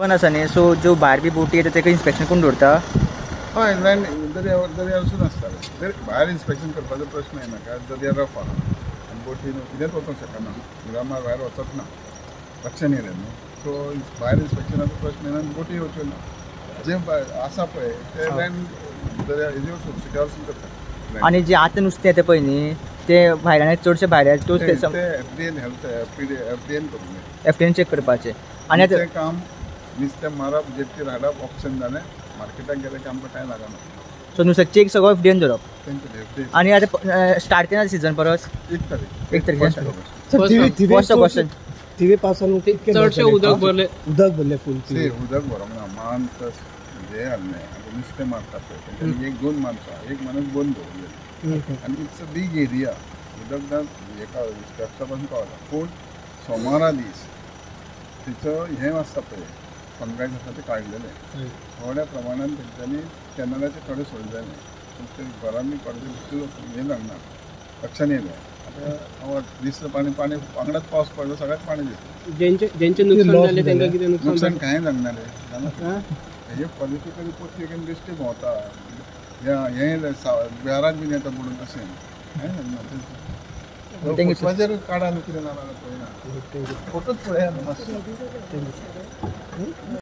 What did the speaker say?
पण आसा न्ही, सो ज्यो भायर बी बोटी येता ताका इन्स्पेक्शन कोण दवरता? हय, दर्यारसून आसताले. भायर इन्स्पेक्शन करपाचो प्रश्न येना, कारण दर्या रफ आहा आनी बोटीन कितेंच वचूंक शकना, ग्रामार भायर वचत ना, रक्षण एरिया न्हू. सो भायर इन्स्पेक्शनाचो प्रश्न येना आनी बोटी येवच्यो ना. जे आसा पळय ते लँड दर्या हेजे वचून सुक्या वचून करता. आनी जे आतां नुस्तें येता पळय न्ही, ते भायल्यान चडशे भायर तोच ते FDN हेल्थ FDN करूंक जाय. FDN चेक करपाचें. आनी आतां तें काम नुस्तें मारप, जेट्टीर हाडप, ऑप्शन जालें, मार्केटाक गेलें की आमकां टायम लागना. सो नुस्त्याचें चेक सगळो FDN धरप. तेंचे FDN. आनी आतां स्टार्ट केन्ना सीजन परस? 1 तारीख. 1 तारखेर. फर्स्ट क्वेश्चन थिवे पावसान चडशे उदक भरले फूल उदक भरोंक ना. मान तस हे हाडलें आतां नुस्तें मारता पळय तेंच्यानी 1-2 माणसां, एक माणूस बंद दवरलें आनी इट्स अ बीग एरिया. उदक ना हेका स्टेप्सा पासून पावता. पूण सोमारा दीस तिचो हें आसता पळय फंगायज आसा ते काडलेले. थोड्या प्रमाणान तेंच्यांनी कॅनलाचे थोडे सोडले जाले. पूण ते घरांनी पडले हें लागना, लक्षान येयलें. आतां दिसलं पाणी वांगडाच पावस पडलो सगळ्यात पाणी दिसलें. ज्यांचे नुकसान झाले त्यांना कितें नुकसान कांय जागनालें. हे पॉलिटिकली पोस्ट बेश्टे भोंवता. हे बिहाराक बीन येता म्हणून तशें कांय जागना. फोटवाचेर काडा न्हू कितें ना पळयना. फोटोच पळया न्हू मातसो.